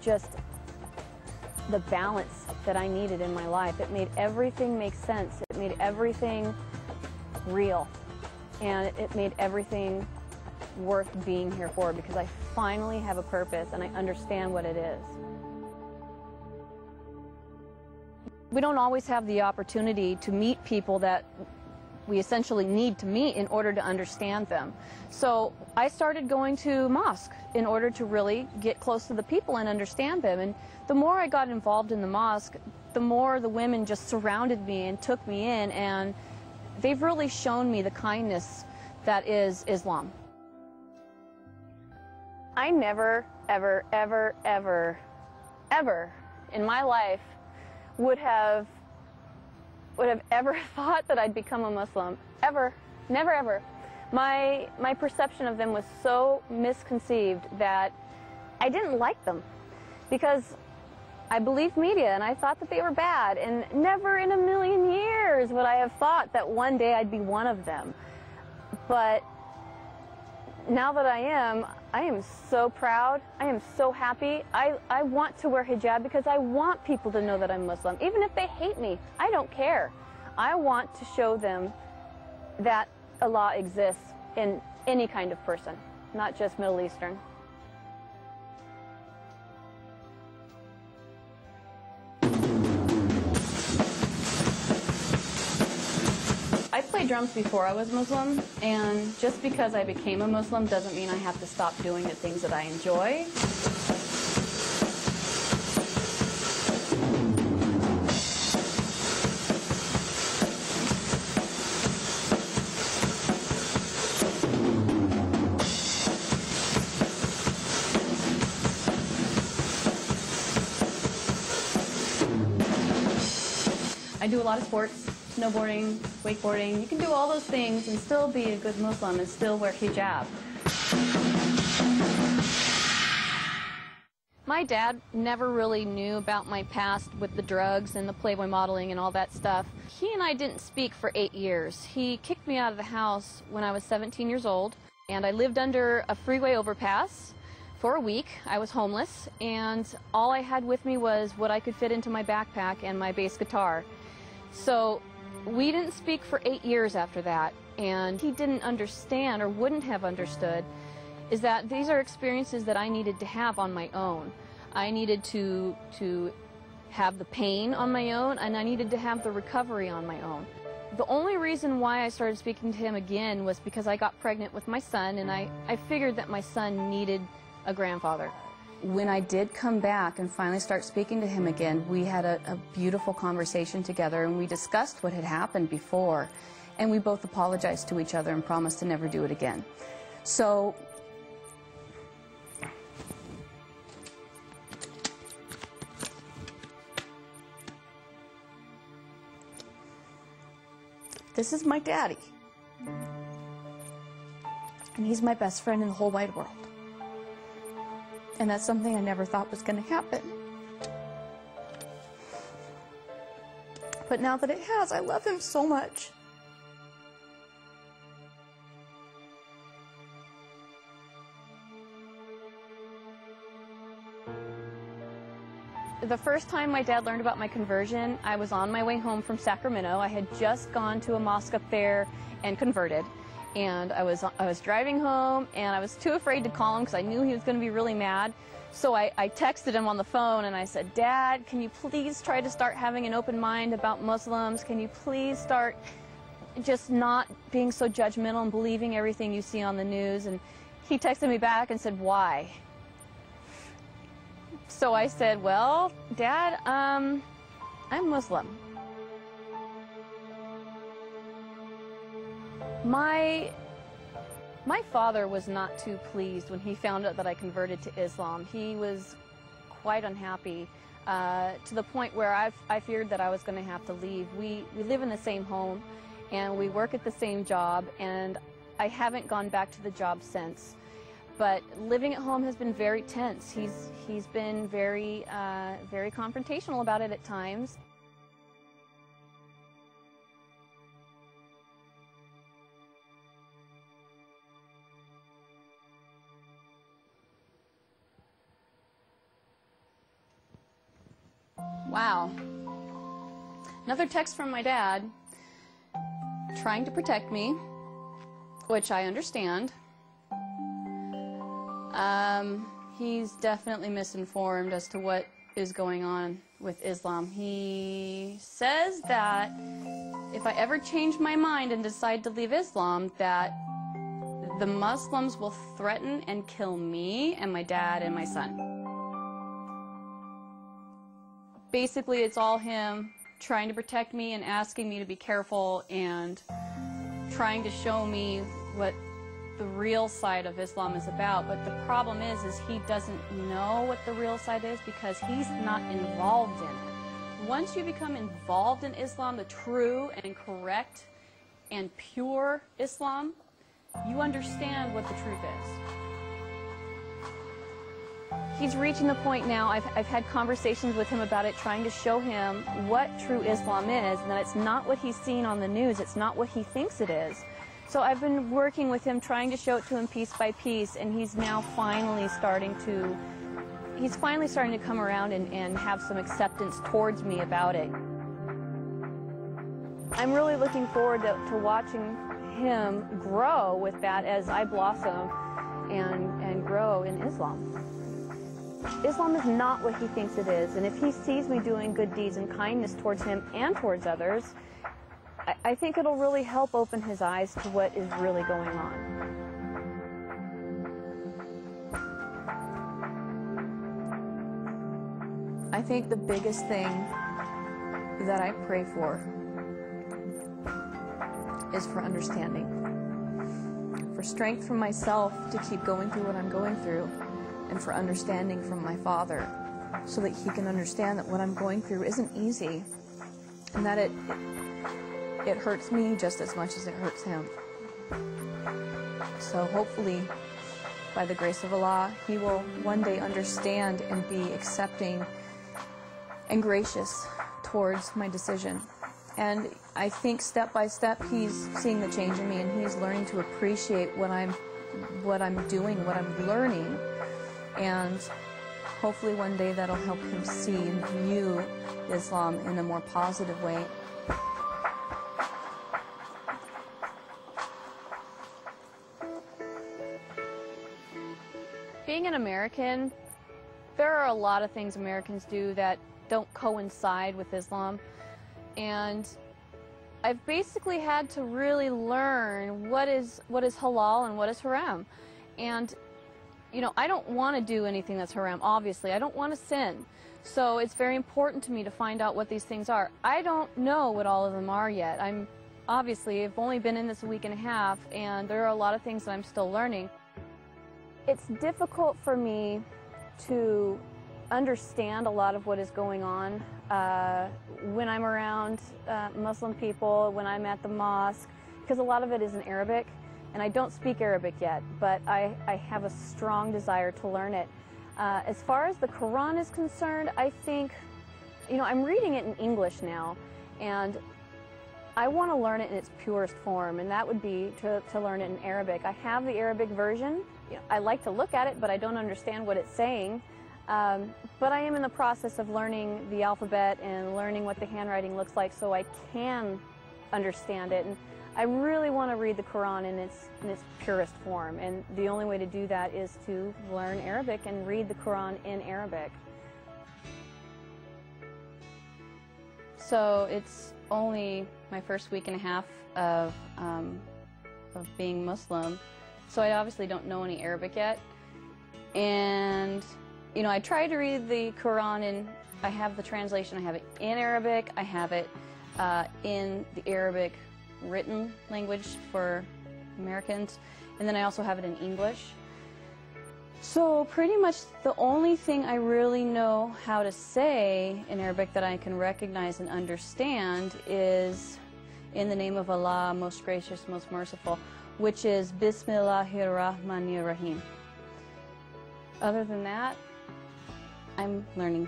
just the balance that I needed in my life. It made everything make sense. It made everything real. And it made everything worth being here for, because I finally have a purpose and I understand what it is. We don't always have the opportunity to meet people that we essentially need to meet in order to understand them. So I started going to mosque in order to really get close to the people and understand them. And the more I got involved in the mosque, the more the women just surrounded me and took me in, and they've really shown me the kindness that is Islam. I never, ever, ever, ever, ever in my life would have ever thought that I'd become a Muslim. Ever. Never, ever. My perception of them was so misconceived that I didn't like them, because I believed media and I thought that they were bad, and never in a million years would I have thought that one day I'd be one of them. But now that I am so proud. I am so happy. I want to wear hijab because I want people to know that I'm Muslim. Even if they hate me, I don't care. I want to show them that Allah exists in any kind of person, not just Middle Eastern. I played drums before I was Muslim, and just because I became a Muslim doesn't mean I have to stop doing the things that I enjoy. I do a lot of sports. Snowboarding, wakeboarding. You can do all those things and still be a good Muslim and still wear hijab. My dad never really knew about my past with the drugs and the Playboy modeling and all that stuff. He and I didn't speak for 8 years. He kicked me out of the house when I was 17 years old, and I lived under a freeway overpass for a week. I was homeless, and all I had with me was what I could fit into my backpack and my bass guitar. So we didn't speak for 8 years after that, and he didn't understand, or wouldn't have understood, is that these are experiences that I needed to have on my own. I needed to have the pain on my own, and I needed to have the recovery on my own. The only reason why I started speaking to him again was because I got pregnant with my son, and I figured that my son needed a grandfather. When I did come back and finally start speaking to him again, we had a beautiful conversation together, and we discussed what had happened before, and we both apologized to each other and promised to never do it again. So this is my daddy, and he's my best friend in the whole wide world. And that's something I never thought was going to happen. But now that it has, I love him so much. The first time my dad learned about my conversion, I was on my way home from Sacramento. I had just gone to a mosque up there and converted. And I was driving home, and I was too afraid to call him because I knew he was going to be really mad. So I texted him on the phone, and I said, "Dad, can you please try to start having an open mind about Muslims? Can you please start just not being so judgmental and believing everything you see on the news?" And he texted me back and said, "Why?" So I said, "Well, Dad, I'm Muslim." My father was not too pleased when he found out that I converted to Islam. He was quite unhappy to the point where I feared that I was going to have to leave. We live in the same home, and we work at the same job, and I haven't gone back to the job since. But living at home has been very tense. He's been very confrontational about it at times. Wow. Another text from my dad trying to protect me, which I understand. He's definitely misinformed as to what is going on with Islam. He says that if I ever change my mind and decide to leave Islam, that the Muslims will threaten and kill me and my dad and my son. Basically, it's all him trying to protect me and asking me to be careful and trying to show me what the real side of Islam is about. But the problem is he doesn't know what the real side is because he's not involved in it. Once you become involved in Islam, the true and correct and pure Islam, you understand what the truth is. He's reaching the point now, I've had conversations with him about it, trying to show him what true Islam is, and that it's not what he's seen on the news, it's not what he thinks it is. So I've been working with him, trying to show it to him piece by piece, and he's now finally starting to come around and have some acceptance towards me about it. I'm really looking forward to watching him grow with that as I blossom and grow in Islam. Islam is not what he thinks it is, and if he sees me doing good deeds and kindness towards him and towards others, I think it'll really help open his eyes to what is really going on. I think the biggest thing that I pray for is for understanding, for strength from myself to keep going through what I'm going through, and for understanding from my Father so that he can understand that what I'm going through isn't easy and that it hurts me just as much as it hurts him. So hopefully, by the grace of Allah, he will one day understand and be accepting and gracious towards my decision. And I think step by step he's seeing the change in me, and he's learning to appreciate what I'm doing, what I'm learning, and hopefully one day that'll help him see and view Islam in a more positive way. Being an American, there are a lot of things Americans do that don't coincide with Islam, and I've basically had to really learn what is halal and what is haram. And you know, I don't want to do anything that's haram, obviously. I don't want to sin. So it's very important to me to find out what these things are. I don't know what all of them are yet. I've only been in this a week and a half, and there are a lot of things that I'm still learning. It's difficult for me to understand a lot of what is going on when I'm around Muslim people, when I'm at the mosque, because a lot of it is in Arabic. And I don't speak Arabic yet, but I have a strong desire to learn it. As far as the Quran is concerned, I think, you know, I'm reading it in English now, and I want to learn it in its purest form, and that would be to learn it in Arabic. I have the Arabic version. I like to look at it, but I don't understand what it's saying. But I am in the process of learning the alphabet and learning what the handwriting looks like so I can understand it. And I really want to read the Quran in its purest form, and the only way to do that is to learn Arabic and read the Quran in Arabic. So it's only my first week and a half of being Muslim, so I obviously don't know any Arabic yet. And you know, I try to read the Quran, and I have the translation. I have it in Arabic. I have it in the Arabic written language for Americans, and then I also have it in English. So pretty much the only thing I really know how to say in Arabic that I can recognize and understand is in the name of Allah, most gracious, most merciful, which is Bismillahir Rahmanir Rahim. Other than that, I'm learning.